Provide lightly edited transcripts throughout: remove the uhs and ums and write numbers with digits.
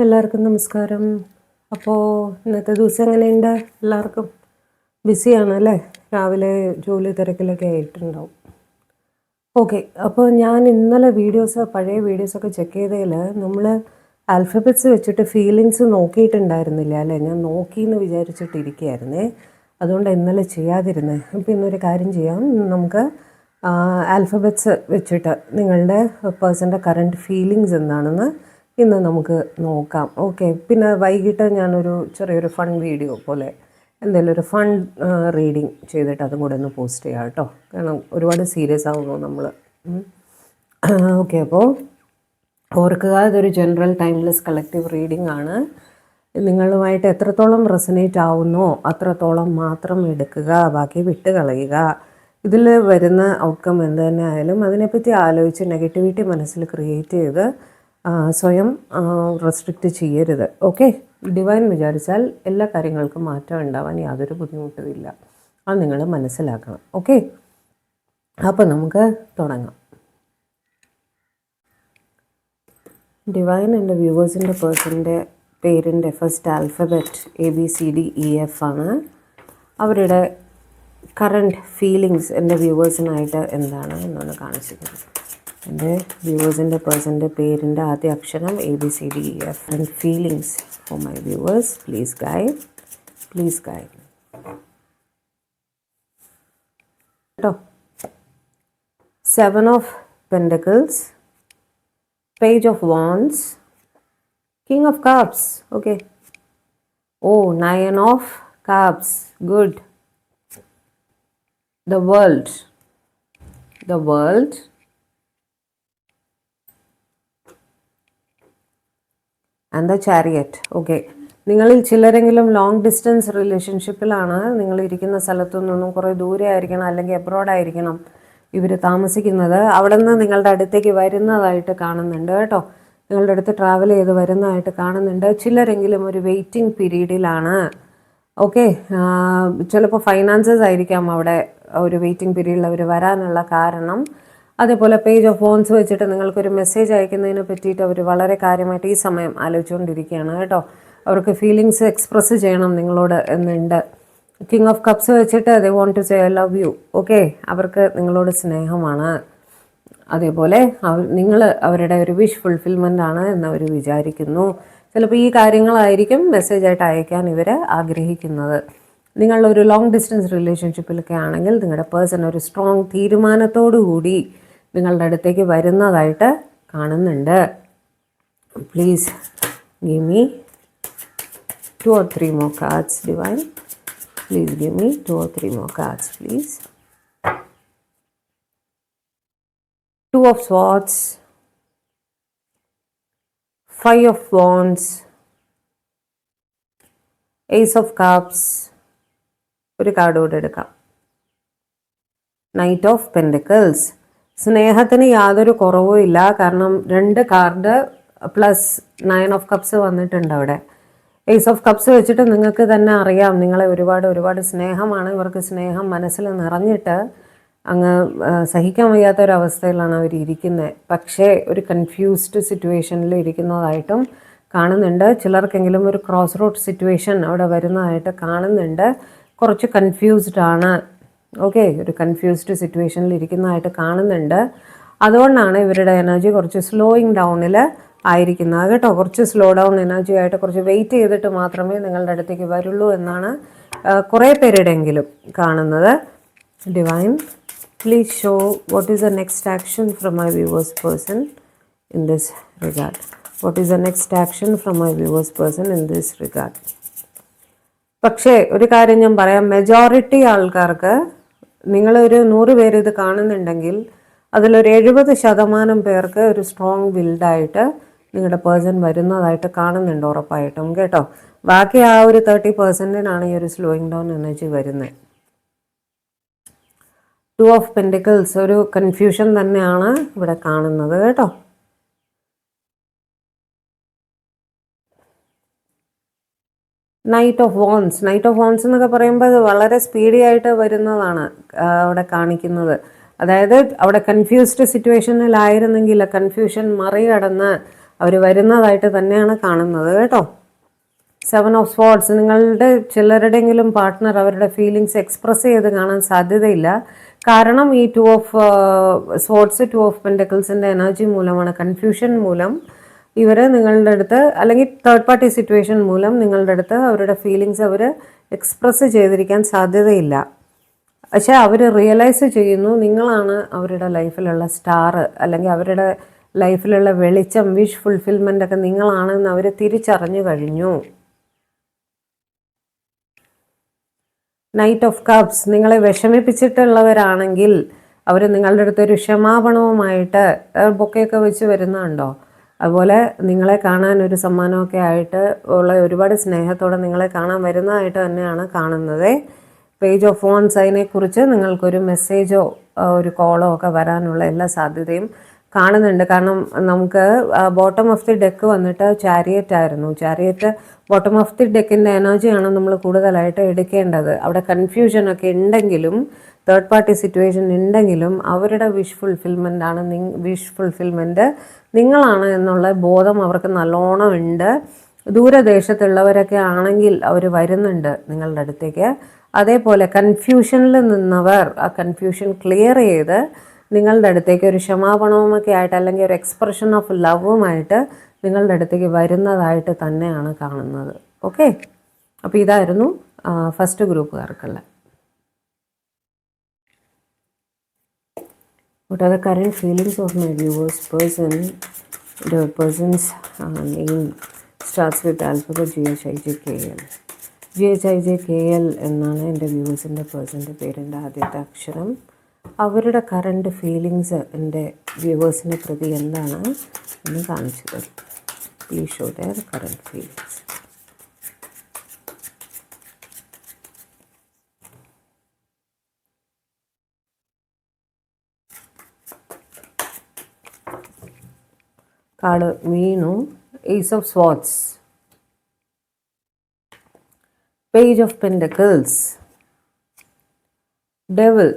എല്ലാവർക്കും നമസ്കാരം. അപ്പോൾ ഇന്നത്തെ ദിവസം എങ്ങനെയുണ്ട്? എല്ലാവർക്കും ബിസിയാണ് അല്ലേ? രാവിലെ ജോലി തിരക്കിലൊക്കെ ആയിട്ടുണ്ടാവും. ഓക്കെ, അപ്പോൾ ഞാൻ ഇന്നലെ പഴയ വീഡിയോസൊക്കെ ചെക്ക് ചെയ്തതിൽ നമ്മൾ ആൽഫബറ്റ്സ് വെച്ചിട്ട് ഫീലിങ്സ് നോക്കിയിട്ടുണ്ടായിരുന്നില്ല അല്ലേ? ഞാൻ നോക്കിയെന്ന് വിചാരിച്ചിട്ടിരിക്കുകയായിരുന്നേ, അതുകൊണ്ട് ഇന്നലെ ചെയ്യാതിരുന്നേ. അപ്പോൾ ഇന്നൊരു കാര്യം ചെയ്യാം, നമുക്ക് ആൽഫബറ്റ്സ് വെച്ചിട്ട് നിങ്ങളുടെ പേഴ്സൻ്റെ കറണ്ട് ഫീലിങ്സ് എന്താണെന്ന് ഇന്ന് നമുക്ക് നോക്കാം. ഓക്കെ, പിന്നെ വൈകിട്ട് ഞാനൊരു ചെറിയൊരു ഫൺ വീഡിയോ പോലെ എന്തെങ്കിലും ഒരു ഫൺ റീഡിങ് ചെയ്തിട്ട് അതും കൂടെ ഒന്ന് പോസ്റ്റ് ചെയ്യാം കേട്ടോ, കാരണം ഒരുപാട് സീരിയസ് ആവുന്നു നമ്മൾ. ഓക്കെ, അപ്പോൾ ഓർക്കുക, ഇതൊരു ജനറൽ ടൈംലെസ് കളക്റ്റീവ് റീഡിംഗ് ആണ്. നിങ്ങളുമായിട്ട് എത്രത്തോളം റെസനേറ്റ് ആവുന്നോ അത്രത്തോളം മാത്രം എടുക്കുക, ബാക്കി വിട്ട് കളയുക. ഇതിൽ വരുന്ന ഔട്ട്കം എന്ത് തന്നെ ആയാലും അതിനെപ്പറ്റി ആലോചിച്ച് നെഗറ്റിവിറ്റി മനസ്സിൽ ക്രിയേറ്റ് ചെയ്ത് സ്വയം റെസ്ട്രിക്റ്റ് ചെയ്യരുത്. ഓക്കെ, ഡിവൈൻ വിചാരിച്ചാൽ എല്ലാ കാര്യങ്ങൾക്കും മാറ്റം ഉണ്ടാവാൻ യാതൊരു ബുദ്ധിമുട്ടുമില്ല. അത് നിങ്ങൾ മനസ്സിലാക്കണം. ഓക്കെ, അപ്പോൾ നമുക്ക് തുടങ്ങാം. ഡിവൈൻ എൻ്റെ വ്യൂവേഴ്സിൻ്റെ പേഴ്സണിൻ്റെ പേരിൻ്റെ ഫസ്റ്റ് ആൽഫബറ്റ് ABCDEF ആണ്. അവരുടെ കറണ്ട് ഫീലിങ്സ് എൻ്റെ വ്യൂവേഴ്സിനായിട്ട് എന്താണ് എന്നൊന്ന് കാണിച്ചു തരും. എൻ്റെ വ്യൂവേഴ്സിൻ്റെ പേഴ്സൻ്റെ പേരിൻ്റെ ആദ്യ അക്ഷരം ABCDEF and feelings for my viewers. Please guide കേട്ടോ. 7 of Pentacles, Page of Wands, King of Cups. Okay. Oh, 9 of Cups. Good. The World. And the chariot. Okay, നിങ്ങളിൽ ചിലരെങ്കിലും ലോങ് ഡിസ്റ്റൻസ് റിലേഷൻഷിപ്പിലാണ്. നിങ്ങൾ ഇരിക്കുന്ന സ്ഥലത്തു നിന്നും കുറേ ദൂരെ ആയിരിക്കണം, അല്ലെങ്കിൽ എബ്രോഡ് ആയിരിക്കണം ഇവർ താമസിക്കുന്നത്. അവിടെ നിന്ന് നിങ്ങളുടെ അടുത്തേക്ക് വരുന്നതായിട്ട് കാണുന്നുണ്ട് കേട്ടോ. നിങ്ങളുടെ അടുത്ത് ട്രാവൽ ചെയ്ത് വരുന്നതായിട്ട് കാണുന്നുണ്ട്. ചിലരെങ്കിലും ഒരു വെയിറ്റിംഗ് പീരീഡിലാണ്. ഓക്കെ, ചിലപ്പോൾ ഫൈനാൻസസ് ആയിരിക്കാം അവിടെ ഒരു വെയിറ്റിംഗ് പീരീഡിൽ അവർ വരാനുള്ള കാരണം. അതേപോലെ പേജ് ഓഫ് വോൺസ് വെച്ചിട്ട് നിങ്ങൾക്കൊരു മെസ്സേജ് അയക്കുന്നതിനെ പറ്റിയിട്ട് അവർ വളരെ കാര്യമായിട്ട് ഈ സമയം ആലോചിച്ചുകൊണ്ടിരിക്കുകയാണ് കേട്ടോ. അവർക്ക് ഫീലിങ്സ് എക്സ്പ്രസ് ചെയ്യണം നിങ്ങളോട് എന്നുണ്ട്. കിങ് ഓഫ് കപ്സ് വെച്ചിട്ട് they want to say I love you. Okay, അവർക്ക് നിങ്ങളോട് സ്നേഹമാണ്. അതേപോലെ നിങ്ങൾ അവരുടെ ഒരു വിഷ് ഫുൾഫിൽമെൻ്റ് ആണ് എന്നവർ വിചാരിക്കുന്നു. ചിലപ്പോൾ ഈ കാര്യങ്ങളായിരിക്കും മെസ്സേജായിട്ട് അയക്കാൻ ഇവർ ആഗ്രഹിക്കുന്നത്. നിങ്ങളൊരു ലോങ് ഡിസ്റ്റൻസ് റിലേഷൻഷിപ്പിലൊക്കെ ആണെങ്കിൽ നിങ്ങളുടെ പേഴ്സൺ ഒരു സ്ട്രോങ് തീരുമാനത്തോടു കൂടി നിങ്ങളുടെ അടുത്തേക്ക് വരുന്നതായിട്ട് കാണുന്നുണ്ട്. Please give me 2 or 3 more cards, Divine. Please give me 2 or 3 more cards, please. 2 of Swords, 5 of Wands, Ace of Cups. ഒരു കാർഡ് കൂടെ എടുക്കാം. Knight of pentacles. സ്നേഹത്തിന് യാതൊരു കുറവും ഇല്ല, കാരണം 2 കാർഡ് പ്ലസ് 9 ഓഫ് കപ്സ് വന്നിട്ടുണ്ട് അവിടെ. ഏസ് ഓഫ് കപ്സ് വെച്ചിട്ട് നിങ്ങൾക്ക് തന്നെ അറിയാം, നിങ്ങളെ ഒരുപാട് സ്നേഹമാണ്. ഇവർക്ക് സ്നേഹം മനസ്സിൽ നിറഞ്ഞിട്ട് അങ്ങ് സഹിക്കാൻ വയ്യാത്തൊരവസ്ഥയിലാണ് അവർ ഇരിക്കുന്നത്. പക്ഷേ ഒരു കൺഫ്യൂസ്ഡ് സിറ്റുവേഷനിൽ ഇരിക്കുന്നതായിട്ടും കാണുന്നുണ്ട്. ചിലർക്കെങ്കിലും ഒരു ക്രോസ് റോഡ് സിറ്റുവേഷൻ അവിടെ വരുന്നതായിട്ട് കാണുന്നുണ്ട്. കുറച്ച് കൺഫ്യൂസ്ഡ് ആണ്. ഓക്കെ, ഒരു കൺഫ്യൂസ്ഡ് സിറ്റുവേഷനിൽ ഇരിക്കുന്നതായിട്ട് കാണുന്നുണ്ട്. അതുകൊണ്ടാണ് ഇവരുടെ എനർജി കുറച്ച് സ്ലോയിങ് ഡൗണിൽ ആയിരിക്കുന്നത് കേട്ടോ. കുറച്ച് സ്ലോ ഡൗൺ എനർജി ആയിട്ട് കുറച്ച് വെയിറ്റ് ചെയ്തിട്ട് മാത്രമേ നിങ്ങളുടെ അടുത്തേക്ക് വരുള്ളൂ എന്നാണ് കുറേ പേരുടെയെങ്കിലും കാണുന്നത്. Divine, please show what is the next action from my viewers person in this regard. What is the next action from my viewers person in this regard. പക്ഷേ ഒരു കാര്യം ഞാൻ പറയാം, മെജോറിറ്റി ആൾക്കാർക്ക്, നിങ്ങളൊരു 100 പേര് ഇത് കാണുന്നുണ്ടെങ്കിൽ അതിലൊരു 70% പേർക്ക് ഒരു സ്ട്രോങ് ബിൽഡായിട്ട് നിങ്ങളുടെ പേഴ്സൺ വരുന്നതായിട്ട് കാണുന്നുണ്ട് ഉറപ്പായിട്ടും കേട്ടോ. ബാക്കി ആ ഒരു 30%-നാണ് ഈ ഒരു സ്ലോയിങ് ഡൗൺ എനർജി വരുന്നത്. 2 ഓഫ് പെൻഡിക്കിൾസ് ഒരു കൺഫ്യൂഷൻ തന്നെയാണ് ഇവിടെ കാണുന്നത് കേട്ടോ. നൈറ്റ് ഓഫ് വോൺസ് എന്നൊക്കെ പറയുമ്പോൾ അത് വളരെ സ്പീഡി ആയിട്ട് വരുന്നതാണ് അവിടെ കാണിക്കുന്നത്. അതായത് അവിടെ കൺഫ്യൂസ്ഡ് സിറ്റുവേഷനിലായിരുന്നെങ്കിൽ കൺഫ്യൂഷൻ മറികടന്ന് അവർ വരുന്നതായിട്ട് തന്നെയാണ് കാണുന്നത് കേട്ടോ. 7 ഓഫ് സ്വാർഡ്സ്, നിങ്ങളുടെ ചിലരുടെയെങ്കിലും പാർട്ട്ണർ അവരുടെ ഫീലിങ്സ് എക്സ്പ്രസ് ചെയ്ത് കാണാൻ സാധ്യതയില്ല. കാരണം ഈ 2 ഓഫ് സ്വാർഡ്സ് 2 ഓഫ് പെൻറ്റക്കിൾസിൻ്റെ എനർജി മൂലമാണ്, കൺഫ്യൂഷൻ മൂലം ഇവർ നിങ്ങളുടെ അടുത്ത്, അല്ലെങ്കിൽ തേർഡ് പാർട്ടി സിറ്റുവേഷൻ മൂലം നിങ്ങളുടെ അടുത്ത് അവരുടെ ഫീലിങ്സ് അവർ എക്സ്പ്രസ് ചെയ്തിരിക്കാൻ സാധ്യതയില്ല. പക്ഷേ അവർ റിയലൈസ് ചെയ്യുന്നു നിങ്ങളാണ് അവരുടെ ലൈഫിലുള്ള സ്റ്റാർ, അല്ലെങ്കിൽ അവരുടെ ലൈഫിലുള്ള വെളിച്ചം, വിഷ് ഫുൾഫിൽമെൻ്റ് ഒക്കെ നിങ്ങളാണെന്ന് അവർ തിരിച്ചറിഞ്ഞു കഴിഞ്ഞു. നൈറ്റ് ഓഫ് കപ്സ്, നിങ്ങളെ വിഷമിപ്പിച്ചിട്ടുള്ളവരാണെങ്കിൽ അവർ നിങ്ങളുടെ അടുത്തൊരു ക്ഷമാപണവുമായിട്ട് ബൊക്കെയൊക്കെ വെച്ച് വരുന്നുണ്ടോ, അതുപോലെ നിങ്ങളെ കാണാൻ ഒരു സമ്മാനമൊക്കെ ആയിട്ട് ഉള്ള ഒരുപാട് സ്നേഹത്തോടെ നിങ്ങളെ കാണാൻ വരുന്നതായിട്ട് തന്നെയാണ് കാണുന്നത്. പേജ് ഓഫ് വോൺസ്, അതിനെക്കുറിച്ച് നിങ്ങൾക്കൊരു മെസ്സേജോ ഒരു കോളോ ഒക്കെ വരാനുള്ള എല്ലാ സാധ്യതയും കാണുന്നുണ്ട്. കാരണം നമുക്ക് ബോട്ടം ഓഫ് ദി ഡെക്ക് വന്നിട്ട് ചാരിയറ്റ് ആയിരുന്നു. ചാരിയറ്റ് ബോട്ടം ഓഫ് ദി ഡെക്കിൻ്റെ എനർജിയാണ് നമ്മൾ കൂടുതലായിട്ട് എടുക്കേണ്ടത്. അവിടെ കൺഫ്യൂഷനൊക്കെ ഉണ്ടെങ്കിലും, തേർഡ് പാർട്ടി സിറ്റുവേഷൻ ഉണ്ടെങ്കിലും അവരുടെ വിഷ് ഫുൾഫിൽമെൻ്റ് ആണ്, വിഷ് ഫുൾഫിൽമെൻറ്റ് നിങ്ങളാണ് എന്നുള്ള ബോധം അവർക്ക് നല്ലോണം ഉണ്ട്. ദൂരദേശത്തുള്ളവരൊക്കെ ആണെങ്കിൽ അവർ വരുന്നുണ്ട് നിങ്ങളുടെ അടുത്തേക്ക്. അതേപോലെ കൺഫ്യൂഷനിൽ നിന്നവർ ആ കൺഫ്യൂഷൻ ക്ലിയർ ചെയ്ത് നിങ്ങളുടെ അടുത്തേക്ക് ഒരു ക്ഷമാപണവുമൊക്കെ ആയിട്ട്, അല്ലെങ്കിൽ ഒരു എക്സ്പ്രഷൻ ഓഫ് ലവുമായിട്ട് നിങ്ങളുടെ അടുത്തേക്ക് വരുന്നതായിട്ട് തന്നെയാണ് കാണുന്നത്. ഓക്കെ, അപ്പോൾ ഇതായിരുന്നു first ഗ്രൂപ്പുകാർക്കുള്ള. What are the current feelings of my viewers person? The person's name starts with alphabet GHIJKL. GHIJKL എന്നാണ് എൻ്റെ വ്യൂവേഴ്സിൻ്റെ പേഴ്സൻ്റെ പേരിൻ്റെ ആദ്യത്തെ അക്ഷരം. അവരുടെ കറണ്ട് ഫീലിങ്സ് എൻ്റെ വ്യൂവേഴ്സിനെ പ്രതി എന്താണ് എന്ന് കാണിച്ചു തരും. Please show their current feelings. Card വീണു. Ace of swords, page of pentacles, devil,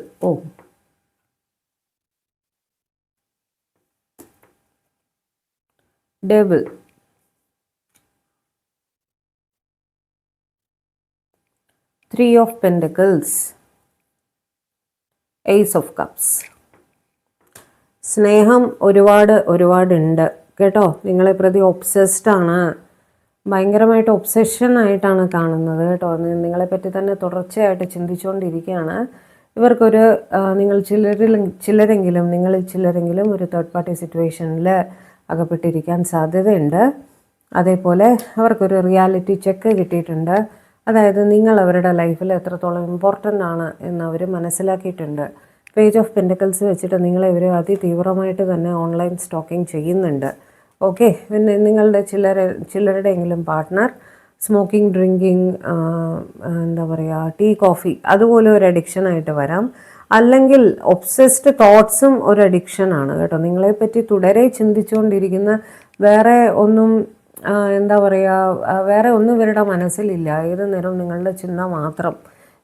devil, three of pentacles, ace of cups. സ്നേഹം ഒരുപാടുണ്ട് കേട്ടോ. നിങ്ങളെ പ്രതി ഒബ്സസ്ഡ് ആണ്, ഭയങ്കരമായിട്ട് ഒബ്സഷനായിട്ടാണ് കാണുന്നത് കേട്ടോ. നിങ്ങളെപ്പറ്റി തന്നെ തുടർച്ചയായിട്ട് ചിന്തിച്ചുകൊണ്ടിരിക്കുകയാണ്. ഇവർക്കൊരു നിങ്ങളിൽ ചിലരെങ്കിലും ഒരു തേർഡ് പാർട്ടി സിറ്റുവേഷനിൽ അകപ്പെട്ടിരിക്കാൻ സാധ്യതയുണ്ട്. അതേപോലെ അവർക്കൊരു റിയാലിറ്റി ചെക്ക് കിട്ടിയിട്ടുണ്ട്. അതായത് നിങ്ങൾ അവരുടെ ലൈഫിൽ എത്രത്തോളം ഇമ്പോർട്ടൻ്റ് ആണ് എന്ന് അവർ മനസ്സിലാക്കിയിട്ടുണ്ട്. പേജ് ഓഫ് പെൻറ്റക്കിൾസ് വെച്ചിട്ട് നിങ്ങളെ ഇവർ അതിതീവ്രമായിട്ട് തന്നെ ഓൺലൈൻ സ്റ്റോക്കിംഗ് ചെയ്യുന്നുണ്ട്. ഓക്കെ, പിന്നെ നിങ്ങളുടെ ചിലരുടെയെങ്കിലും പാർട്ട്ണർ സ്മോക്കിംഗ്, ഡ്രിങ്കിങ്, എന്താ പറയുക, ടീ, കോഫി അതുപോലെ ഒരു അഡിക്ഷനായിട്ട് വരാം. അല്ലെങ്കിൽ ഒബ്സസ്ഡ് തോട്ട്സും ഒരു അഡിക്ഷനാണ് കേട്ടോ. നിങ്ങളെപ്പറ്റി തുടരെ ചിന്തിച്ചുകൊണ്ടിരിക്കുന്ന വേറെ ഒന്നും എന്താ പറയുക, വേറെ ഒന്നും ഇവരുടെ മനസ്സിലില്ല. ഏത് നേരവും നിങ്ങളുടെ ചിന്ത മാത്രം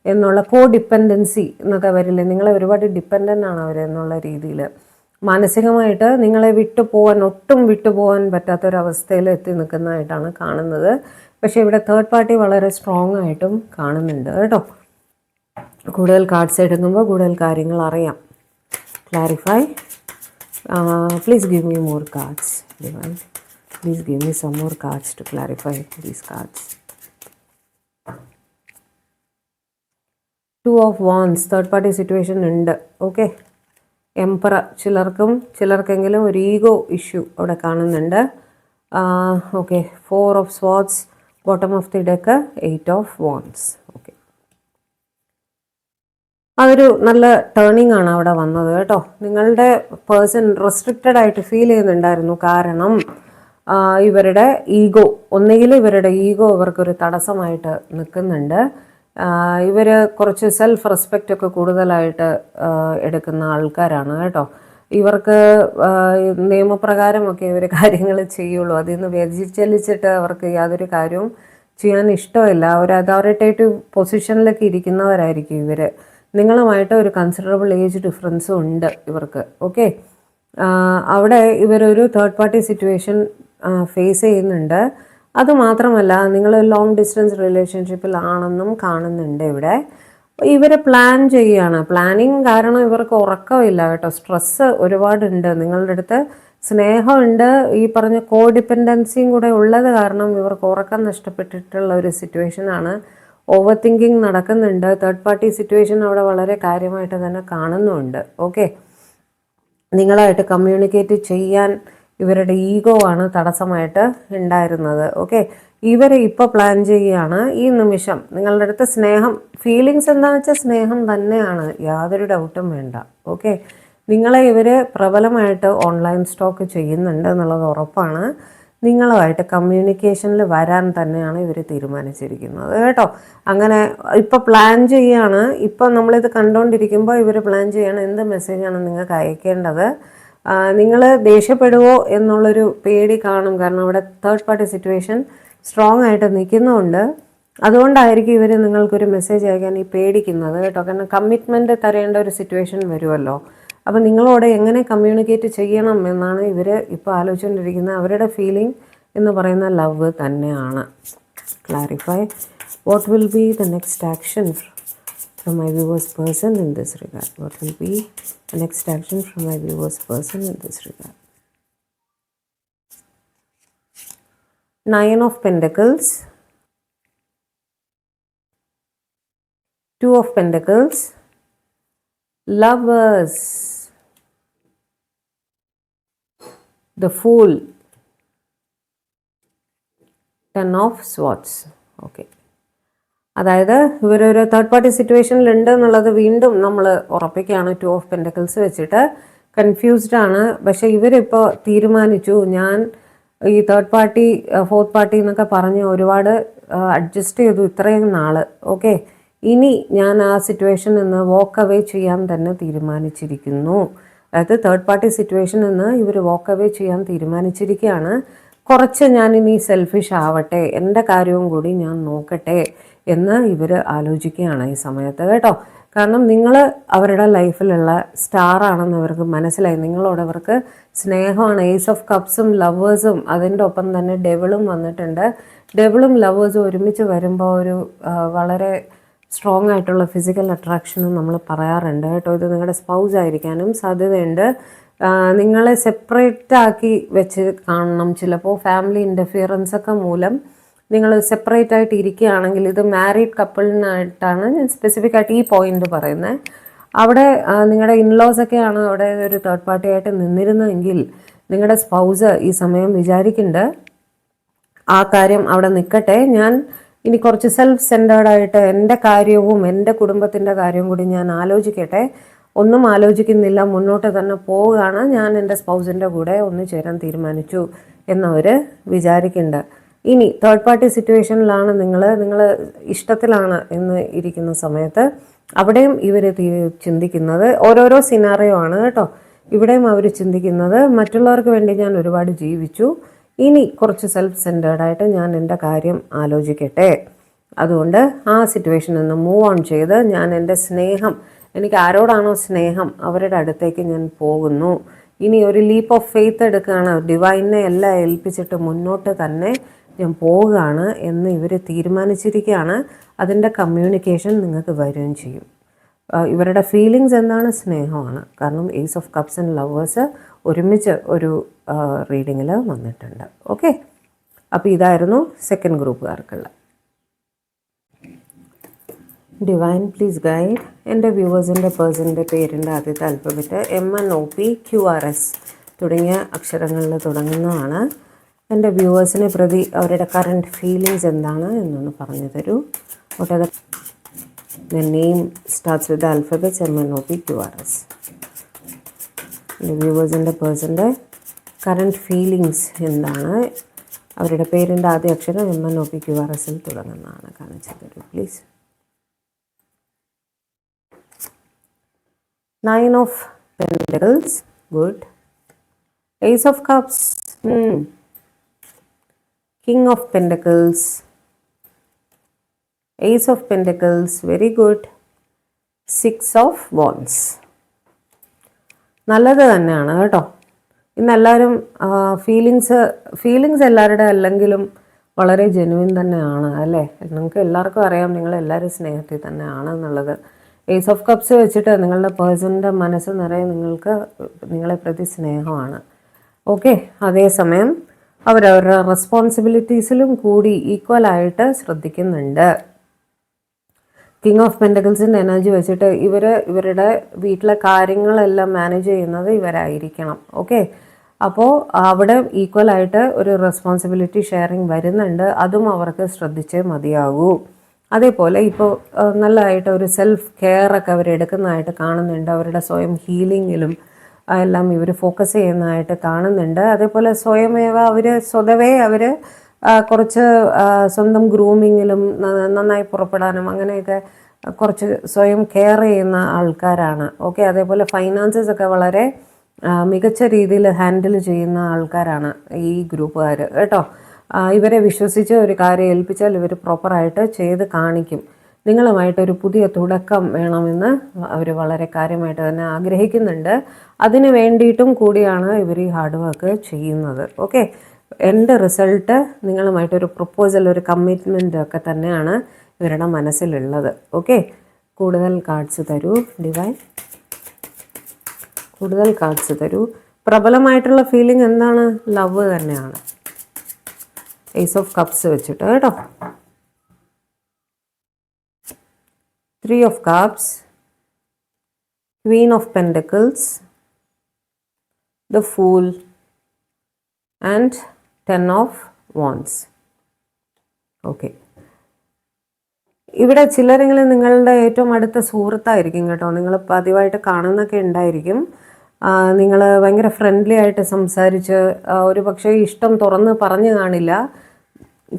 എന്നുള്ള ഡിപ്പെൻഡൻസി എന്നൊക്കെ വരില്ലേ, നിങ്ങളെ ഒരുപാട് ഡിപ്പെൻഡൻ്റ് ആണ് അവർ എന്നുള്ള രീതിയിൽ. മാനസികമായിട്ട് നിങ്ങളെ ഒട്ടും വിട്ടുപോകാൻ പറ്റാത്തൊരവസ്ഥയിൽ എത്തി നിൽക്കുന്നതായിട്ടാണ് കാണുന്നത്. പക്ഷേ ഇവിടെ തേർഡ് പാർട്ടി വളരെ സ്ട്രോങ് ആയിട്ടും കാണുന്നുണ്ട് കേട്ടോ. കൂടുതൽ കാർഡ്സ് എടുക്കുമ്പോൾ കൂടുതൽ കാര്യങ്ങൾ അറിയാം. Clarify, please give me more cards divine. Please give me some more cards to clarify these cards. 2 of wands, third party situation ഉണ്ട്. ഓക്കെ, എംപറർ, ചിലർക്കെങ്കിലും ഒരു ഈഗോ ഇഷ്യൂ അവിടെ കാണുന്നുണ്ട്. Okay, 4 of swords, bottom of the deck 8 of wands. Okay, അതൊരു നല്ല turning ആണ് അവിടെ വന്നത് കേട്ടോ. നിങ്ങളുടെ പേഴ്സൺ റെസ്ട്രിക്റ്റഡ് ആയിട്ട് ഫീൽ ചെയ്യുന്നുണ്ടായിരുന്നു. കാരണം ഇവരുടെ ഈഗോ, ഒന്നുകിൽ ഇവരുടെ ഈഗോ ഇവർക്കൊരു തടസ്സമായിട്ട് നിൽക്കുന്നുണ്ട്. ഇവർ കുറച്ച് സെൽഫ് റെസ്പെക്റ്റ് ഒക്കെ കൂടുതലായിട്ട് എടുക്കുന്ന ആൾക്കാരാണ് കേട്ടോ. ഇവർക്ക് നിയമപ്രകാരമൊക്കെ ഇവർ കാര്യങ്ങൾ ചെയ്യുള്ളൂ. അതിൽ നിന്ന് വ്യതിചലിച്ചിട്ട് അവർക്ക് യാതൊരു കാര്യവും ചെയ്യാൻ ഇഷ്ടമില്ല. ഒരു അതോറിറ്റേറ്റീവ് പൊസിഷനിലൊക്കെ ഇരിക്കുന്നവരായിരിക്കും ഇവർ. നിങ്ങളുമായിട്ട് ഒരു കൺസിഡറബിൾ ഏജ് ഡിഫറൻസും ഉണ്ട് ഇവർക്ക്. ഓക്കെ, അവിടെ ഇവരൊരു തേർഡ് പാർട്ടി സിറ്റുവേഷൻ ഫേസ് ചെയ്യുന്നുണ്ട്. അതുമാത്രമല്ല നിങ്ങൾ ലോങ് ഡിസ്റ്റൻസ് റിലേഷൻഷിപ്പിലാണെന്നും കാണുന്നുണ്ട് ഇവിടെ. ഇവർ പ്ലാൻ ചെയ്യുകയാണ്. പ്ലാനിങ് കാരണം ഇവർക്ക് ഉറക്കമില്ല കേട്ടോ. സ്ട്രെസ്സ് ഒരുപാടുണ്ട്. നിങ്ങളുടെ അടുത്ത് സ്നേഹമുണ്ട്, ഈ പറഞ്ഞ കോ ഡിപ്പെൻഡൻസിയും കൂടെ ഉള്ളത് കാരണം ഇവർക്ക് ഉറക്കം നഷ്ടപ്പെട്ടിട്ടുള്ള ഒരു സിറ്റുവേഷനാണ്. ഓവർ തിങ്കിങ് നടക്കുന്നുണ്ട്. തേർഡ് പാർട്ടി സിറ്റുവേഷൻ അവിടെ വളരെ കാര്യമായിട്ട് തന്നെ കാണുന്നുണ്ട്. ഓക്കെ, നിങ്ങളായിട്ട് കമ്മ്യൂണിക്കേറ്റ് ചെയ്യാൻ ഇവരുടെ ഈഗോ ആണ് തടസ്സമായിട്ട് ഉണ്ടായിരുന്നത്. ഓക്കെ, ഇവർ ഇപ്പോൾ പ്ലാൻ ചെയ്യുകയാണ് ഈ നിമിഷം നിങ്ങളുടെ അടുത്ത് സ്നേഹം, ഫീലിങ്സ് എന്താണെന്ന് വെച്ചാൽ സ്നേഹം തന്നെയാണ്, യാതൊരു ഡൗട്ടും വേണ്ട. ഓക്കെ, നിങ്ങളെ ഇവർ പ്രബലമായിട്ട് ഓൺലൈൻ സ്റ്റോക്ക് ചെയ്യുന്നുണ്ട് എന്നുള്ളത് ഉറപ്പാണ്. നിങ്ങളുമായിട്ട് കമ്മ്യൂണിക്കേഷനിൽ വരാൻ തന്നെയാണ് ഇവർ തീരുമാനിച്ചിരിക്കുന്നത് കേട്ടോ. അങ്ങനെ ഇപ്പോൾ പ്ലാൻ ചെയ്യുകയാണ്. ഇപ്പോൾ നമ്മളിത് കണ്ടുകൊണ്ടിരിക്കുമ്പോൾ ഇവർ പ്ലാൻ ചെയ്യണം എന്ത് മെസ്സേജാണ് നിങ്ങൾക്ക് അയക്കേണ്ടത്. നിങ്ങൾ ദേഷ്യപ്പെടുവോ എന്നുള്ളൊരു പേടി കാണും. കാരണം അവിടെ തേർഡ് പാർട്ടി സിറ്റുവേഷൻ സ്ട്രോങ് ആയിട്ട് നിൽക്കുന്നുണ്ട്. അതുകൊണ്ടായിരിക്കും ഇവർ നിങ്ങൾക്കൊരു മെസ്സേജ് അയക്കാൻ ഈ പേടിക്കുന്നത് കേട്ടോ. കാരണം കമ്മിറ്റ്മെൻറ്റ് തരേണ്ട ഒരു സിറ്റുവേഷൻ വരുമല്ലോ. അപ്പോൾ നിങ്ങളോട് എങ്ങനെ കമ്മ്യൂണിക്കേറ്റ് ചെയ്യണം എന്നാണ് ഇവർ ഇപ്പോൾ ആലോചിച്ചുകൊണ്ടിരിക്കുന്നത്. അവരുടെ ഫീലിംഗ് എന്ന് പറയുന്ന ലവ് തന്നെയാണ്. Clarify what will be the next action from my viewers person in this regard. What will be the next action from my viewers person in this regard? Nine of Pentacles, Two of Pentacles, Lovers, the Fool, Ten of Swords. Okay, അതായത് ഇവരൊരു third party സിറ്റുവേഷനിലുണ്ട് എന്നുള്ളത് വീണ്ടും നമ്മൾ ഉറപ്പിക്കുകയാണ്. Two of pentacles വെച്ചിട്ട് confused ആണ്. പക്ഷേ ഇവരിപ്പോൾ തീരുമാനിച്ചു, ഞാൻ ഈ തേർഡ് പാർട്ടി ഫോർത്ത് പാർട്ടി എന്നൊക്കെ പറഞ്ഞ് ഒരുപാട് അഡ്ജസ്റ്റ് ചെയ്തു ഇത്രയും നാൾ. ഓക്കെ, ഇനി ഞാൻ ആ സിറ്റുവേഷനിൽ നിന്ന് വോക്ക് അവേ ചെയ്യാൻ തന്നെ തീരുമാനിച്ചിരിക്കുന്നു. അതായത് തേർഡ് പാർട്ടി സിറ്റുവേഷനിൽ നിന്ന് ഇവർ വോക്ക് അവേ ചെയ്യാൻ തീരുമാനിച്ചിരിക്കുകയാണ്. കുറച്ച് ഞാൻ ഇനി സെൽഫിഷ് ആവട്ടെ, എൻ്റെ കാര്യവും കൂടി ഞാൻ നോക്കട്ടെ എന്ന് ഇവർ ആലോചിക്കുകയാണ് ഈ സമയത്ത് കേട്ടോ. കാരണം നിങ്ങൾ അവരുടെ ലൈഫിലുള്ള സ്റ്റാർ ആണെന്ന് അവർക്ക് മനസ്സിലായി. നിങ്ങളോട് അവർക്ക് സ്നേഹമാണ്. ഏസ് ഓഫ് കപ്സും ലവേഴ്സും അതിൻ്റെ ഒപ്പം തന്നെ ഡെവിളും വന്നിട്ടുണ്ട്. ഡെവിളും ലവേഴ്സും ഒരുമിച്ച് വരുമ്പോൾ ഒരു വളരെ സ്ട്രോങ് ആയിട്ടുള്ള ഫിസിക്കൽ അട്രാക്ഷനും നമ്മൾ പറയാറുണ്ട് കേട്ടോ. ഇത് നിങ്ങളുടെ സ്പൗസ് ആയിരിക്കാനും സാധ്യതയുണ്ട്. നിങ്ങളെ സെപ്പറേറ്റ് ആക്കി വെച്ച് കാണണം. ചിലപ്പോൾ ഫാമിലി ഇൻ്റർഫിയറൻസ് ഒക്കെ മൂലം നിങ്ങൾ സെപ്പറേറ്റ് ആയിട്ട് ഇരിക്കുകയാണെങ്കിൽ, ഇത് മാരീഡ് കപ്പിളിനായിട്ടാണ് ഞാൻ സ്പെസിഫിക് ആയിട്ട് ഈ പോയിന്റ് പറയുന്നത്. അവിടെ നിങ്ങളുടെ ഇൻലോസൊക്കെയാണ് അവിടെ ഒരു തേർഡ് പാർട്ടി ആയിട്ട് നിന്നിരുന്നതെങ്കിൽ നിങ്ങളുടെ സ്പൗസ് ഈ സമയം വിചാരിക്കുന്നുണ്ട് ആ കാര്യം അവിടെ നിൽക്കട്ടെ, ഞാൻ ഇനി കുറച്ച് സെൽഫ് സെൻറ്റേർഡായിട്ട് എൻ്റെ കാര്യവും എൻ്റെ കുടുംബത്തിൻ്റെ കാര്യവും കൂടി ഞാൻ ആലോചിക്കട്ടെ. ഒന്നും ആലോചിക്കുന്നില്ല, മുന്നോട്ട് തന്നെ പോവുകയാണ്. ഞാൻ എൻ്റെ സ്പൗസിൻ്റെ കൂടെ ഒന്ന് ചേരാൻ തീരുമാനിച്ചു എന്നവർ വിചാരിക്കുന്നുണ്ട്. ഇനി തേർഡ് പാർട്ടി സിറ്റുവേഷനിലാണ് നിങ്ങൾ ഇഷ്ടത്തിലാണ് എന്ന് ഇരിക്കുന്ന സമയത്ത് അവിടെയും ഇവർ ചിന്തിക്കുന്നത് ഓരോരോ സിനാറിയോ ആണ് കേട്ടോ. ഇവിടെയും അവർ ചിന്തിക്കുന്നത് മറ്റുള്ളവർക്ക് വേണ്ടി ഞാൻ ഒരുപാട് ജീവിച്ചു, ഇനി കുറച്ച് സെൽഫ് സെൻറ്റേർഡായിട്ട് ഞാൻ എൻ്റെ കാര്യം ആലോചിക്കട്ടെ. അതുകൊണ്ട് ആ സിറ്റുവേഷനിൽ നിന്ന് മൂവ് ഓൺ ചെയ്ത് ഞാൻ എൻ്റെ സ്നേഹം, എനിക്ക് ആരോടാണോ സ്നേഹം അവരുടെ അടുത്തേക്ക് ഞാൻ പോകുന്നു. ഇനി ഒരു ലീപ്പ് ഓഫ് ഫെയ്ത്ത് എടുക്കുകയാണ്. ഡിവൈനെ എല്ലാം ഏൽപ്പിച്ചിട്ട് മുന്നോട്ട് തന്നെ ഞാൻ പോവുകയാണ് എന്ന് ഇവർ തീരുമാനിച്ചിരിക്കുകയാണ്. അതിൻ്റെ കമ്മ്യൂണിക്കേഷൻ നിങ്ങൾക്ക് വരികയും ചെയ്യും. ഇവരുടെ ഫീലിങ്സ് എന്താണ്? സ്നേഹമാണ്. കാരണം ace of cups and lovers ഒരുമിച്ച് ഒരു റീഡിങ്ങിൽ വന്നിട്ടുണ്ട്. ഓക്കെ, അപ്പോൾ ഇതായിരുന്നു സെക്കൻഡ് ഗ്രൂപ്പുകാർക്കുള്ള. Divine please guide. എൻ്റെ വ്യൂവേഴ്സിൻ്റെ പേഴ്സണിൻ്റെ പേരിൻ്റെ ആദ്യത്തെ ആൽഫബറ്റ് MNOPQRS തുടങ്ങിയ അക്ഷരങ്ങളിൽ തുടങ്ങുന്നതാണ്. എൻ്റെ വ്യൂവേഴ്സിനെ പ്രതി അവരുടെ കറണ്ട് ഫീലിങ്സ് എന്താണ് എന്നൊന്ന് പറഞ്ഞു തരൂ. What are the name starts with alphabets MNOPQRS. എൻ്റെ വ്യൂവേഴ്സിൻ്റെ പേഴ്സൻ്റെ കറണ്ട് ഫീലിങ്സ് എന്താണ്? അവരുടെ പേരിൻ്റെ ആദ്യ അക്ഷരം MNOPQRSൽ തുടങ്ങുന്നതാണ്. കാണിച്ചു തരൂ please. 9 of Pentacles, good. Ace of Cups, King of Pentacles, Ace of Pentacles, very good. 6 of Wands. നല്ലത് തന്നെയാണ് കേട്ടോ. ഇന്നെല്ലാവരും ഫീലിങ്സ് എല്ലാവരുടെ അല്ലെങ്കിലും വളരെ ജെനുവിൻ തന്നെയാണ് അല്ലേ? നിങ്ങൾക്ക് എല്ലാവർക്കും അറിയാം നിങ്ങളെല്ലാവരും സ്നേഹത്തിൽ തന്നെയാണ് എന്നുള്ളത്. ഏസ് ഓഫ് കപ്സ് വെച്ചിട്ട് നിങ്ങളുടെ പേഴ്സണിൻ്റെ മനസ്സ് നിറയെ നിങ്ങളെ പ്രതി സ്നേഹമാണ്. ഓക്കെ, അതേസമയം അവരവരുടെ റെസ്പോൺസിബിലിറ്റീസിലും കൂടി ഈക്വലായിട്ട് ശ്രദ്ധിക്കുന്നുണ്ട്. കിങ് ഓഫ് പെൻറ്റക്കിൾസിൻ്റെ എനർജി വെച്ചിട്ട് ഇവരുടെ വീട്ടിലെ കാര്യങ്ങളെല്ലാം മാനേജ് ചെയ്യുന്നത് ഇവരായിരിക്കണം. ഓക്കെ, അപ്പോൾ അവിടെ ഈക്വലായിട്ട് ഒരു റെസ്പോൺസിബിലിറ്റി ഷെയറിങ് വരുന്നുണ്ട്. അതും അവർക്ക് ശ്രദ്ധിച്ചേ മതിയാകൂ. അതേപോലെ ഇപ്പോൾ നല്ലതായിട്ട് ഒരു സെൽഫ് കെയർ ഒക്കെ അവരെടുക്കുന്നതായിട്ട് കാണുന്നുണ്ട്. അവരുടെ സ്വയം ഹീലിങ്ങിലും എല്ലാം ഇവർ ഫോക്കസ് ചെയ്യുന്നതായിട്ട് കാണുന്നുണ്ട്. അതേപോലെ സ്വതവേ അവർ കുറച്ച് സ്വന്തം ഗ്രൂമിങ്ങിലും നന്നായി പുറപ്പെടാനും അങ്ങനെയൊക്കെ കുറച്ച് സ്വയം കെയർ ചെയ്യുന്ന ആൾക്കാരാണ്. ഓക്കെ, അതേപോലെ ഫൈനാൻസസ് ഒക്കെ വളരെ മികച്ച രീതിയിൽ ഹാൻഡിൽ ചെയ്യുന്ന ആൾക്കാരാണ് ഈ ഗ്രൂപ്പുകാർ കേട്ടോ. ഇവരെ വിശ്വസിച്ച് ഒരു കാര്യം ഏൽപ്പിച്ചാൽ ഇവർ പ്രോപ്പറായിട്ട് ചെയ്ത് കാണിക്കും. നിങ്ങളുമായിട്ടൊരു പുതിയ തുടക്കം വേണമെന്ന് അവർ വളരെ കാര്യമായിട്ട് തന്നെ ആഗ്രഹിക്കുന്നുണ്ട്. അതിന് വേണ്ടിയിട്ടും കൂടിയാണ് ഇവർ ഈ ഹാർഡ് വർക്ക് ചെയ്യുന്നത്. ഓക്കെ, എൻ്റെ റിസൾട്ട് നിങ്ങളുമായിട്ടൊരു പ്രപ്പോസൽ, ഒരു കമ്മിറ്റ്മെൻ്റ് ഒക്കെ തന്നെയാണ് ഇവരുടെ മനസ്സിലുള്ളത്. ഓക്കെ, കൂടുതൽ കാർഡ്സ് തരൂ ഡിവൈൻ, കൂടുതൽ കാർഡ്സ് തരൂ. പ്രബലമായിട്ടുള്ള ഫീലിംഗ് എന്താണ്? ലവ് തന്നെയാണ്. ഏസ് ഓഫ് കപ്സ് വെച്ചിട്ട് കേട്ടോ. 3 of cups, Queen of Pentacles, the Fool and 10 of Wands. Okay, ഇവിടെ ചിലരെങ്കിലും നിങ്ങളുടെ ഏറ്റവും അടുത്ത സുഹൃത്തായിരിക്കും കേട്ടോ. നിങ്ങൾ പതിവായിട്ട് കാണുന്നൊക്കെ ഉണ്ടായിരിക്കും. നിങ്ങൾ ഭയങ്കര ഫ്രണ്ട്ലി ആയിട്ട് സംസാരിച്ച് ഒരു പക്ഷേ ഇഷ്ടം തുറന്ന് പറഞ്ഞു കാണില്ല.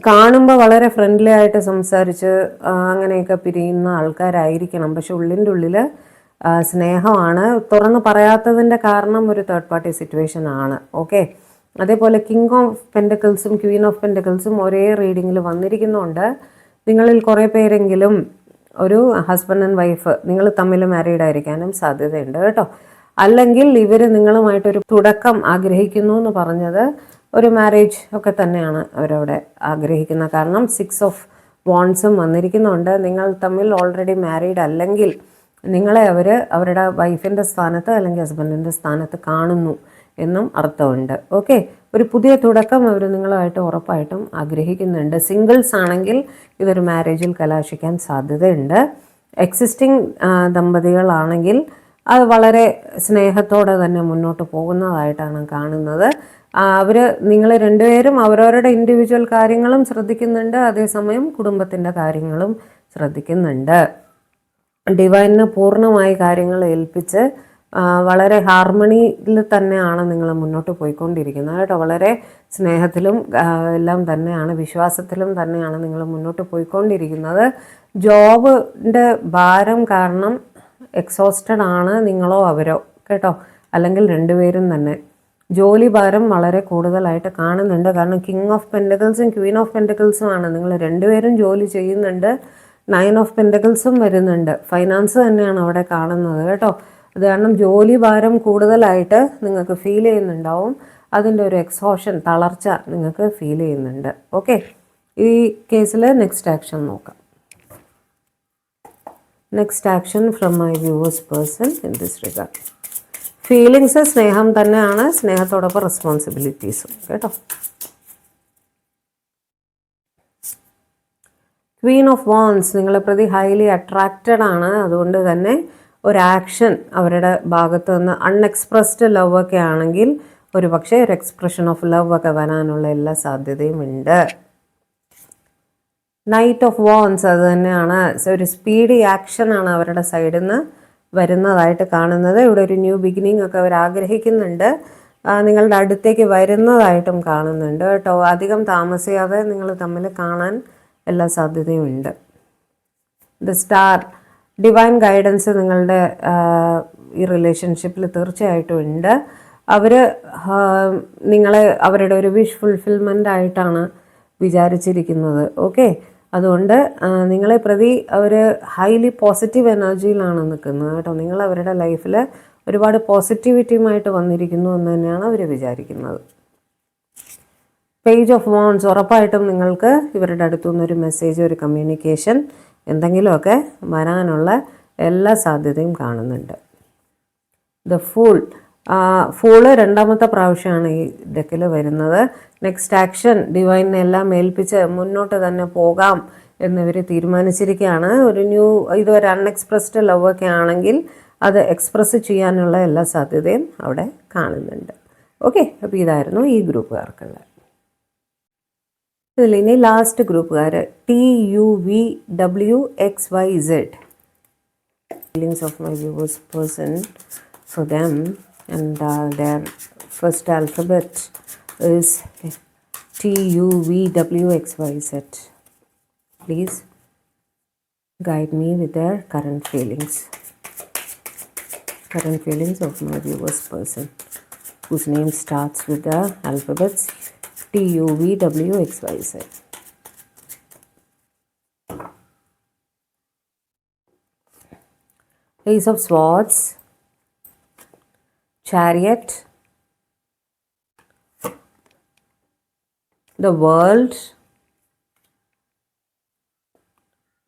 കാണുമ്പോൾ വളരെ ഫ്രണ്ട്ലി ആയിട്ട് സംസാരിച്ച് അങ്ങനെയൊക്കെ പിരിയുന്ന ആൾക്കാരായിരിക്കണം. പക്ഷെ ഉള്ളിൻ്റെ ഉള്ളിൽ സ്നേഹമാണ്. തുറന്ന് പറയാത്തതിൻ്റെ കാരണം ഒരു തേർഡ് പാർട്ടി സിറ്റുവേഷൻ ആണ്. ഓക്കെ, അതേപോലെ കിങ് ഓഫ് പെൻറ്റക്കിൾസും ക്വീൻ ഓഫ് പെൻറ്റക്കിൾസും ഒരേ റീഡിങ്ങിൽ വന്നിരിക്കുന്നുണ്ട്. നിങ്ങളിൽ കുറേ പേരെങ്കിലും ഒരു ഹസ്ബൻഡ് ആൻഡ് വൈഫ് നിങ്ങൾ തമ്മിൽ മാരീഡ് ആയിരിക്കാനും സാധ്യതയുണ്ട് കേട്ടോ. അല്ലെങ്കിൽ ഇവർ നിങ്ങളുമായിട്ടൊരു തുടക്കം ആഗ്രഹിക്കുന്നു എന്ന് പറഞ്ഞത് ഒരു മാരേജ് ഒക്കെ തന്നെയാണ് അവരവിടെ ആഗ്രഹിക്കുന്നത്. കാരണം 6 of Wands വന്നിരിക്കുന്നുണ്ട്. നിങ്ങൾ തമ്മിൽ ഓൾറെഡി മാരീഡ് അല്ലെങ്കിൽ നിങ്ങളെ അവരുടെ വൈഫിൻ്റെ സ്ഥാനത്ത് അല്ലെങ്കിൽ ഹസ്ബൻഡിൻ്റെ സ്ഥാനത്ത് കാണുന്നു എന്നും അർത്ഥമുണ്ട്. ഓക്കെ, ഒരു പുതിയ തുടക്കം അവർ നിങ്ങളുമായിട്ട് ഉറപ്പായിട്ടും ആഗ്രഹിക്കുന്നുണ്ട്. സിംഗിൾസ് ആണെങ്കിൽ ഇതൊരു മാരേജിൽ കലാശിക്കാൻ സാധ്യതയുണ്ട്. എക്സിസ്റ്റിംഗ് ദമ്പതികളാണെങ്കിൽ അത് വളരെ സ്നേഹത്തോടെ തന്നെ മുന്നോട്ട് പോകുന്നതായിട്ടാണ് കാണുന്നത്. നിങ്ങൾ രണ്ടുപേരും അവരവരുടെ ഇൻഡിവിജ്വൽ കാര്യങ്ങളും ശ്രദ്ധിക്കുന്നുണ്ട്, അതേസമയം കുടുംബത്തിൻ്റെ കാര്യങ്ങളും ശ്രദ്ധിക്കുന്നുണ്ട്. ഡിവൈനിന് പൂർണ്ണമായി കാര്യങ്ങൾ ഏൽപ്പിച്ച് വളരെ ഹാർമണിയിൽ തന്നെയാണ് നിങ്ങൾ മുന്നോട്ട് പോയിക്കൊണ്ടിരിക്കുന്നത് കേട്ടോ. വളരെ സ്നേഹത്തിലും എല്ലാം തന്നെയാണ്, വിശ്വാസത്തിലും തന്നെയാണ് നിങ്ങൾ മുന്നോട്ട് പോയിക്കൊണ്ടിരിക്കുന്നത്. ജോബിൻ്റെ ഭാരം കാരണം എക്സോസ്റ്റഡ് ആണ് നിങ്ങളോ അവരോ കേട്ടോ, അല്ലെങ്കിൽ രണ്ടുപേരും തന്നെ. ജോലി ഭാരം വളരെ കൂടുതലായിട്ട് കാണുന്നുണ്ട്. കാരണം കിങ് ഓഫ് പെൻറ്റക്കിൾസും ക്വീൻ ഓഫ് പെൻറ്റക്കിൾസും ആണ്. നിങ്ങൾ രണ്ടുപേരും ജോലി ചെയ്യുന്നുണ്ട്. 9 of Pentacles വരുന്നുണ്ട്. ഫൈനാൻസ് തന്നെയാണ് അവിടെ കാണുന്നത് കേട്ടോ. അത് കാരണം ജോലി ഭാരം കൂടുതലായിട്ട് നിങ്ങൾക്ക് ഫീൽ ചെയ്യുന്നുണ്ടാവും. അതിൻ്റെ ഒരു എക്സോഷൻ, തളർച്ച നിങ്ങൾക്ക് ഫീൽ ചെയ്യുന്നുണ്ട്. ഓക്കെ, ഈ കേസിൽ നെക്സ്റ്റ് ആക്ഷൻ നോക്കാം. Next action from my viewers person in this regard. Feelings സ്നേഹം തന്നെയാണ്, സ്നേഹത്തോടൊപ്പം റെസ്പോൺസിബിലിറ്റീസും കേട്ടോ. ക്വീൻ ഓഫ് വാൻസ് നിങ്ങളെ പ്രതി ഹൈലി അട്രാക്റ്റഡ് ആണ്. അതുകൊണ്ട് തന്നെ ഒരു ആക്ഷൻ അവരുടെ ഭാഗത്ത് നിന്ന് അൺഎക്സ്പ്രസ്ഡ് ലവ് ഒക്കെ ആണെങ്കിൽ ഒരു പക്ഷേ ഒരു എക്സ്പ്രഷൻ ഓഫ് ലവ് ഒക്കെ വരാനുള്ള എല്ലാ സാധ്യതയും ഉണ്ട്. നൈറ്റ് ഓഫ് വാൻസ് അത് തന്നെയാണ്. ഒരു സ്പീഡി ആക്ഷനാണ് അവരുടെ സൈഡിൽ നിന്ന് വരുന്നതായിട്ട് കാണുന്നത്. ഇവിടെ ഒരു ന്യൂ ബിഗിനിങ് ഒക്കെ അവർ ആഗ്രഹിക്കുന്നുണ്ട്. നിങ്ങളുടെ അടുത്തേക്ക് വരുന്നതായിട്ടും കാണുന്നുണ്ട് കേട്ടോ. അധികം താമസിയാതെ നിങ്ങൾ തമ്മിൽ കാണാൻ എല്ലാ സാധ്യതയും ഉണ്ട്. ദ സ്റ്റാർ ഡിവൈൻ ഗൈഡൻസ് നിങ്ങളുടെ ഈ റിലേഷൻഷിപ്പിൽ തീർച്ചയായിട്ടും ഉണ്ട്. അവർ നിങ്ങളെ അവരുടെ ഒരു വിഷ് ഫുൾഫിൽമെൻ്റ് ആയിട്ടാണ് വിചാരിച്ചിരിക്കുന്നത്. ഓക്കെ, അതുകൊണ്ട് നിങ്ങളെ പ്രതി അവർ ഹൈലി പോസിറ്റീവ് എനർജിയിലാണ് നിൽക്കുന്നത് കേട്ടോ. നിങ്ങൾ അവരുടെ ലൈഫിൽ ഒരുപാട് പോസിറ്റിവിറ്റിയുമായിട്ട് വന്നിരിക്കുന്നു എന്ന് തന്നെയാണ് അവർ വിചാരിക്കുന്നത്. പേജ് ഓഫ് വാണ്ട്സ്, ഉറപ്പായിട്ടും നിങ്ങൾക്ക് ഇവരുടെ അടുത്തു നിന്നൊരു മെസ്സേജ്, ഒരു കമ്മ്യൂണിക്കേഷൻ എന്തെങ്കിലുമൊക്കെ വരാനുള്ള എല്ലാ സാധ്യതയും കാണുന്നുണ്ട്. ദ ഫൂള് രണ്ടാമത്തെ പ്രാവശ്യമാണ് ഈ ഡെക്കിൽ വരുന്നത്. നെക്സ്റ്റ് ആക്ഷൻ, ഡിവൈനെ എല്ലാം ഏൽപ്പിച്ച് മുന്നോട്ട് തന്നെ പോകാം എന്നിവർ തീരുമാനിച്ചിരിക്കുകയാണ്. ഇതൊരു അൺഎക്സ്പ്രസ്ഡ് ലവ് ഒക്കെ ആണെങ്കിൽ അത് എക്സ്പ്രസ് ചെയ്യാനുള്ള എല്ലാ സാധ്യതയും അവിടെ കാണുന്നുണ്ട്. ഓക്കെ, അപ്പോൾ ഇതായിരുന്നു ഈ ഗ്രൂപ്പുകാർക്കുള്ള. ഇതിൽ ഇനി last ഗ്രൂപ്പുകാർ TUVWXYZ. Feelings of my viewers person for them, and their first alphabet is TUVWXYZ. Please guide me with their current feelings of my viewers person whose name starts with the alphabets TUVWXYZ. Ace of Swords, Chariot, the World,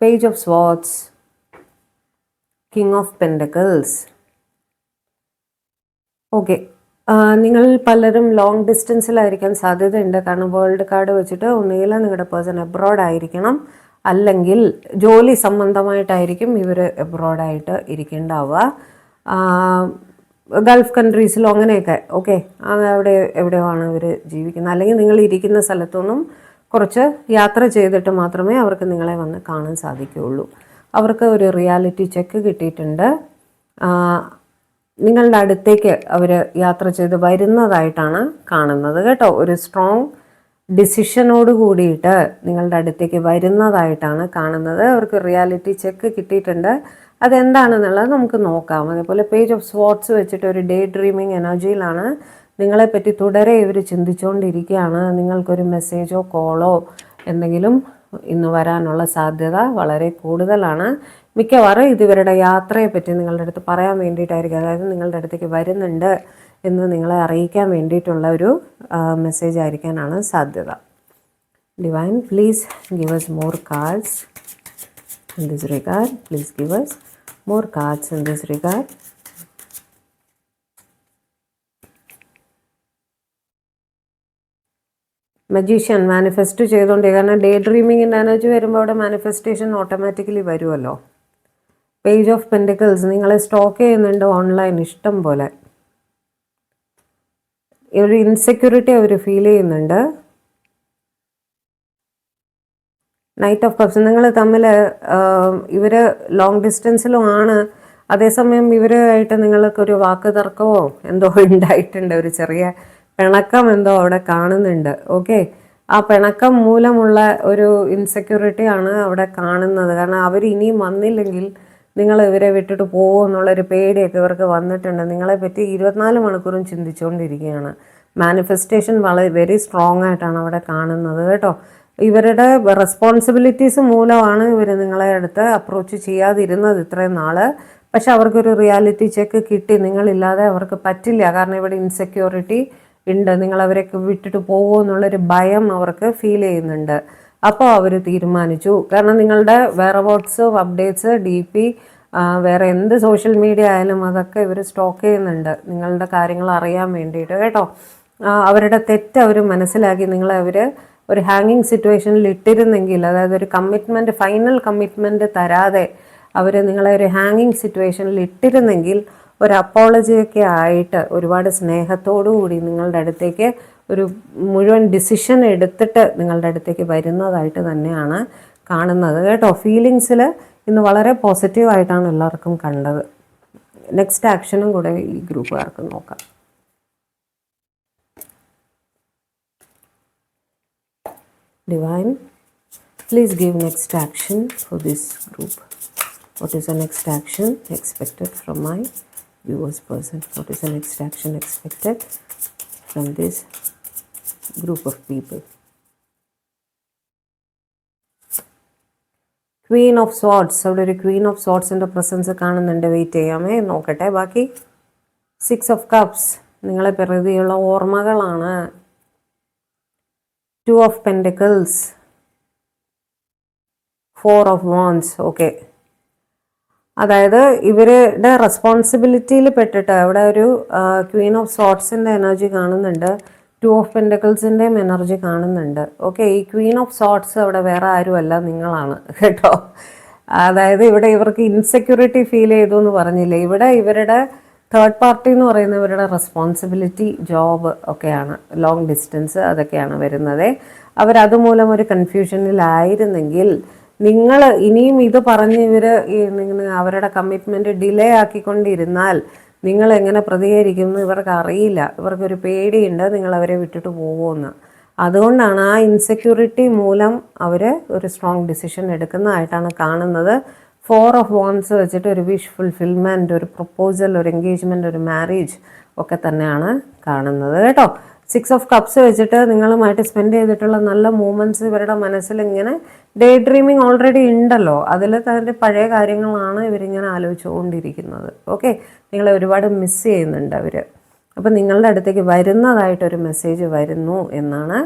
Page of Swords, King of Pentacles. Okay, നിങ്ങൾ പലരും long ഡിസ്റ്റൻസിലായിരിക്കാൻ സാധ്യതയുണ്ട്. കാരണം world card വെച്ചിട്ട് ഒന്നുകിൽ നിങ്ങളുടെ person abroad ആയിരിക്കണം, അല്ലെങ്കിൽ ജോലി സംബന്ധമായിട്ടായിരിക്കും ഇവർ എബ്രോഡായിട്ട് ഇരിക്കേണ്ടാവുക. ഗൾഫ് കൺട്രീസിലോ അങ്ങനെയൊക്കെ. ഓക്കെ, അവിടെ എവിടെയാണ് ഇവർ ജീവിക്കുന്നത്, അല്ലെങ്കിൽ നിങ്ങൾ ഇരിക്കുന്ന സ്ഥലത്തുനിന്നും കുറച്ച് യാത്ര ചെയ്തിട്ട് മാത്രമേ അവർക്ക് നിങ്ങളെ വന്ന് കാണാൻ സാധിക്കുകയുള്ളൂ. അവർക്ക് ഒരു റിയാലിറ്റി ചെക്ക് കിട്ടിയിട്ടുണ്ട്. നിങ്ങളുടെ അടുത്തേക്ക് അവർ യാത്ര ചെയ്ത് വരുന്നതായിട്ടാണ് കാണുന്നത് കേട്ടോ. ഒരു സ്ട്രോങ് ഡിസിഷനോട് കൂടിയിട്ട് നിങ്ങളുടെ അടുത്തേക്ക് വരുന്നതായിട്ടാണ് കാണുന്നത്. അവർക്ക് റിയാലിറ്റി ചെക്ക് കിട്ടിയിട്ടുണ്ട്. അതെന്താണെന്നുള്ളത് നമുക്ക് നോക്കാം. അതേപോലെ പേജ് ഓഫ് സ്വാർഡ്സ് വെച്ചിട്ട് ഒരു ഡേ ഡ്രീമിങ് എനർജിയിലാണ്. നിങ്ങളെപ്പറ്റി തുടരെ ഇവർ ചിന്തിച്ചുകൊണ്ടിരിക്കുകയാണ്. നിങ്ങൾക്കൊരു മെസ്സേജോ കോളോ എന്തെങ്കിലും ഇന്ന് വരാനുള്ള സാധ്യത വളരെ കൂടുതലാണ്. മിക്കവാറും ഇത് ഇവരുടെ യാത്രയെപ്പറ്റി നിങ്ങളുടെ അടുത്ത് പറയാൻ വേണ്ടിയിട്ടായിരിക്കും. അതായത് നിങ്ങളുടെ അടുത്തേക്ക് വരുന്നുണ്ട് എന്ന് നിങ്ങളെ അറിയിക്കാൻ വേണ്ടിയിട്ടുള്ള ഒരു മെസ്സേജ് ആയിരിക്കാനാണ് സാധ്യത. Divine, please give us more cards in this regard. Please give us more cards in this regard. Magician manifest ചെയ്തുകൊണ്ടിരിക്കുക. കാരണം ഡേ ഡ്രീമിങ്ങിൻ്റെ എനർജി വരുമ്പോൾ അവിടെ മാനിഫെസ്റ്റേഷൻ ഓട്ടോമാറ്റിക്കലി വരുമല്ലോ. പേജ് ഓഫ് പെൻറ്റിക്കിൾസ്, നിങ്ങളെ സ്റ്റോക്ക് ചെയ്യുന്നുണ്ട് ഓൺലൈൻ ഇഷ്ടം പോലെ. ഒരു ഇൻസെക്യൂരിറ്റി അവർ ഫീൽ ചെയ്യുന്നുണ്ട്. നൈറ്റ് ഓഫ് കപ്സ്, നിങ്ങൾ തമ്മിൽ ഇവർ ലോങ് ഡിസ്റ്റൻസിലും ആണ്. അതേസമയം ഇവരുമായിട്ട് നിങ്ങൾക്കൊരു വാക്ക് തർക്കമോ എന്തോ ഉണ്ടായിട്ടുണ്ട്. ഒരു ചെറിയ പിണക്കം എന്തോ അവിടെ കാണുന്നുണ്ട്. ഓക്കെ, ആ പിണക്കം മൂലമുള്ള ഒരു ഇൻസെക്യൂരിറ്റിയാണ് അവിടെ കാണുന്നത്. കാരണം അവർ ഇനിയും വന്നില്ലെങ്കിൽ നിങ്ങൾ ഇവരെ വിട്ടിട്ട് പോകുമോ എന്നുള്ളൊരു പേടിയൊക്കെ ഇവർക്ക് വന്നിട്ടുണ്ട്. നിങ്ങളെപ്പറ്റി 24 മണിക്കൂറും ചിന്തിച്ചുകൊണ്ടിരിക്കുകയാണ്. മാനിഫെസ്റ്റേഷൻ വളരെ വെരി സ്ട്രോങ് ആയിട്ടാണ് അവിടെ കാണുന്നത് കേട്ടോ. ഇവരുടെ റെസ്പോൺസിബിലിറ്റീസ് മൂലമാണ് ഇവർ നിങ്ങളെ അടുത്ത് അപ്രോച്ച് ചെയ്യാതിരുന്നത് ഇത്രയും നാൾ. പക്ഷെ അവർക്കൊരു റിയാലിറ്റി ചെക്ക് കിട്ടി. നിങ്ങളില്ലാതെ അവർക്ക് പറ്റില്ല. കാരണം ഇവിടെ ഇൻസെക്യൂരിറ്റി ഉണ്ട്. നിങ്ങളവരൊക്കെ വിട്ടിട്ട് പോകുമോ എന്നുള്ളൊരു ഭയം അവർക്ക് ഫീൽ ചെയ്യുന്നുണ്ട്. അപ്പോൾ അവർ തീരുമാനിച്ചു. കാരണം നിങ്ങളുടെ വെയർഅബൌട്ട്സ്, അപ്ഡേറ്റ്സ്, DP, വേറെ എന്ത് സോഷ്യൽ മീഡിയ ആയാലും അതൊക്കെ ഇവർ സ്റ്റോക്ക് ചെയ്യുന്നുണ്ട് നിങ്ങളുടെ കാര്യങ്ങൾ അറിയാൻ വേണ്ടിയിട്ട് കേട്ടോ. അവരുടെ തെറ്റ് അവർ മനസ്സിലാക്കി. നിങ്ങളെ ഒരു ഹാങ്ങിങ് സിറ്റുവേഷനിൽ ഇട്ടിരുന്നെങ്കിൽ, അതായത് ഒരു കമ്മിറ്റ്മെൻറ്റ്, ഫൈനൽ കമ്മിറ്റ്മെൻറ്റ് തരാതെ അവർ നിങ്ങളെ ഒരു ഹാങ്ങിങ് സിറ്റുവേഷനിൽ ഇട്ടിരുന്നെങ്കിൽ ഒരു അപ്പോളജിയൊക്കെ ആയിട്ട് ഒരുപാട് സ്നേഹത്തോടു കൂടി നിങ്ങളുടെ അടുത്തേക്ക് ഒരു മുഴുവൻ ഡിസിഷൻ എടുത്തിട്ട് നിങ്ങളുടെ അടുത്തേക്ക് വരുന്നതായിട്ട് തന്നെയാണ് കാണുന്നത് കേട്ടോ. ഫീലിങ്സിൽ ഇന്ന് വളരെ പോസിറ്റീവായിട്ടാണ് എല്ലാവർക്കും കണ്ടത്. നെക്സ്റ്റ് ആക്ഷനും കൂടെ ഈ ഗ്രൂപ്പുകാർക്ക് നോക്കാം. Divine, please give next action for this group. What is the next action expected from my viewers person? What is the next action expected from this group of people? Queen of Swords. അവിടെ ഒരു Queen of Swords ൻ്റെ presence കാണുന്നുണ്ട്. Wait ചെയ്യാമേ, നോക്കട്ടെ ബാക്കി. 6 of cups നിങ്ങളെ പ്രതിയുള്ള ഓർമ്മകളാണ്. 2 of pentacles, 4 of wands. Okay, അതായത് ഇവരുടെ റെസ്പോൺസിബിലിറ്റിയിൽ പെട്ടിട്ട് അവിടെ ഒരു ക്വീൻ ഓഫ് സോർട്സിൻ്റെ എനർജി കാണുന്നുണ്ട്, 2 ഓഫ് പെൻറ്റക്കിൾസിൻ്റെയും എനർജി കാണുന്നുണ്ട്. ഓക്കെ, ഈ ക്വീൻ ഓഫ് സോർട്സ് അവിടെ വേറെ ആരുമല്ല, നിങ്ങളാണ് കേട്ടോ. അതായത് ഇവിടെ ഇവർക്ക് ഇൻസെക്യൂരിറ്റി ഫീൽ ചെയ്തു എന്ന് പറഞ്ഞില്ലേ, ഇവിടെ ഇവരുടെ തേർഡ് പാർട്ടി എന്ന് പറയുന്ന ഇവരുടെ റെസ്പോൺസിബിലിറ്റി, ജോബ് ഒക്കെയാണ്, ലോങ് ഡിസ്റ്റൻസ് അതൊക്കെയാണ് വരുന്നത്. അവരതുമൂലം ഒരു കൺഫ്യൂഷനിലായിരുന്നെങ്കിൽ നിങ്ങൾ ഇനിയും ഇത് പറഞ്ഞ് അവരുടെ കമ്മിറ്റ്മെൻറ്റ് ഡിലേ ആക്കിക്കൊണ്ടിരുന്നാൽ നിങ്ങൾ എങ്ങനെ പ്രതികരിക്കുമെന്ന് ഇവർക്ക് അറിയില്ല. ഇവർക്കൊരു പേടിയുണ്ട് നിങ്ങൾ അവരെ വിട്ടിട്ട് പോകുമെന്ന്. അതുകൊണ്ടാണ് ആ ഇൻസെക്യൂരിറ്റി മൂലം അവർ ഒരു സ്ട്രോങ് ഡിസിഷൻ എടുക്കുന്നതായിട്ടാണ് കാണുന്നത്. 4 ഓഫ് വാൻഡ്സ് വെച്ചിട്ട് ഒരു വിഷ് ഫുൾഫിൽമെൻറ്റ്, ഒരു പ്രപ്പോസൽ, ഒരു എൻഗേജ്മെൻറ്റ്, ഒരു മാരേജ് ഒക്കെ തന്നെയാണ് കാണുന്നത് കേട്ടോ. 6 ഓഫ് കപ്സ് വെച്ചിട്ട് നിങ്ങളുമായിട്ട് സ്പെൻഡ് ചെയ്തിട്ടുള്ള നല്ല മൂമെൻറ്റ്സ് ഇവരുടെ മനസ്സിൽ ഇങ്ങനെ ഡേ ഡ്രീമിങ് ഓൾറെഡി ഉണ്ടല്ലോ, അതിൽ തന്നെ പഴയ കാര്യങ്ങളാണ് ഇവരിങ്ങനെ ആലോചിച്ചുകൊണ്ടിരിക്കുന്നത്. ഓക്കെ, നിങ്ങളെ ഒരുപാട് മിസ് ചെയ്യുന്നുണ്ട് അവർ. അപ്പം നിങ്ങളുടെ അടുത്തേക്ക് വരുന്നതായിട്ടൊരു മെസ്സേജ് വരുന്നു എന്നാണ്,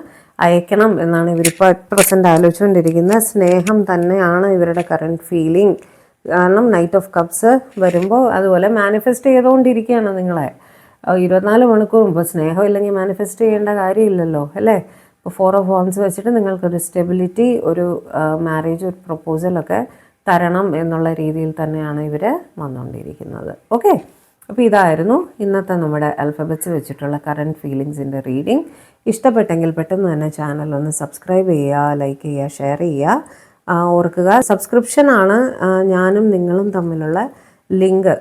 അയക്കണം എന്നാണ് ഇവരിപ്പോൾ പ്രസൻറ്റ് ആലോചിച്ചുകൊണ്ടിരിക്കുന്നത്. സ്നേഹം തന്നെയാണ് ഇവരുടെ കറണ്ട് ഫീലിംഗ്. കാരണം നൈറ്റ് ഓഫ് കപ്സ് വരുമ്പോൾ അതുപോലെ മാനിഫെസ്റ്റ് ചെയ്തുകൊണ്ടിരിക്കുകയാണ് നിങ്ങളെ 24 മണിക്കൂറും. ഇപ്പോൾ സ്നേഹമില്ലെങ്കിൽ മാനിഫെസ്റ്റ് ചെയ്യേണ്ട കാര്യമില്ലല്ലോ അല്ലേ. ഇപ്പോൾ 4 ഓഫ് വാൻഡ്സ് വെച്ചിട്ട് നിങ്ങൾക്കൊരു സ്റ്റെബിലിറ്റി, ഒരു മാരേജ്, ഒരു പ്രപ്പോസലൊക്കെ തരണം എന്നുള്ള രീതിയിൽ തന്നെയാണ് ഇവർ വന്നുകൊണ്ടിരിക്കുന്നത്. ഓക്കെ, അപ്പോൾ ഇതായിരുന്നു ഇന്നത്തെ നമ്മുടെ ആൽഫബറ്റ്സ് വെച്ചിട്ടുള്ള കറണ്ട് ഫീലിങ്സിൻ്റെ റീഡിങ്. ഇഷ്ടപ്പെട്ടെങ്കിൽ പെട്ടെന്ന് തന്നെ ചാനൽ ഒന്ന് സബ്സ്ക്രൈബ് ചെയ്യുക, ലൈക്ക് ചെയ്യുക, ഷെയർ ചെയ്യുക. ഓർക്കുക, സബ്സ്ക്രിപ്ഷനാണ് ഞാനും നിങ്ങളും തമ്മിലുള്ള ലിങ്ക്.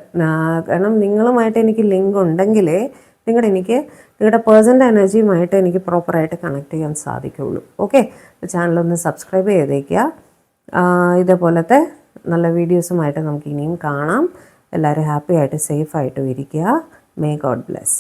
കാരണം നിങ്ങളുമായിട്ട് എനിക്ക് ലിങ്ക് ഉണ്ടെങ്കിലേ നിങ്ങളുടെ പേഴ്സൻ്റെ എനർജിയുമായിട്ട് എനിക്ക് പ്രോപ്പറായിട്ട് കണക്ട് ചെയ്യാൻ സാധിക്കുള്ളൂ. ഓക്കെ, ചാനലൊന്ന് സബ്സ്ക്രൈബ് ചെയ്തേക്കുക. ഇതേപോലത്തെ നല്ല വീഡിയോസുമായിട്ട് നമുക്ക് ഇനിയും കാണാം. എല്ലാവരും ഹാപ്പി ആയിട്ട് സേഫ് ആയിട്ടും ഇരിക്കുക. May God bless.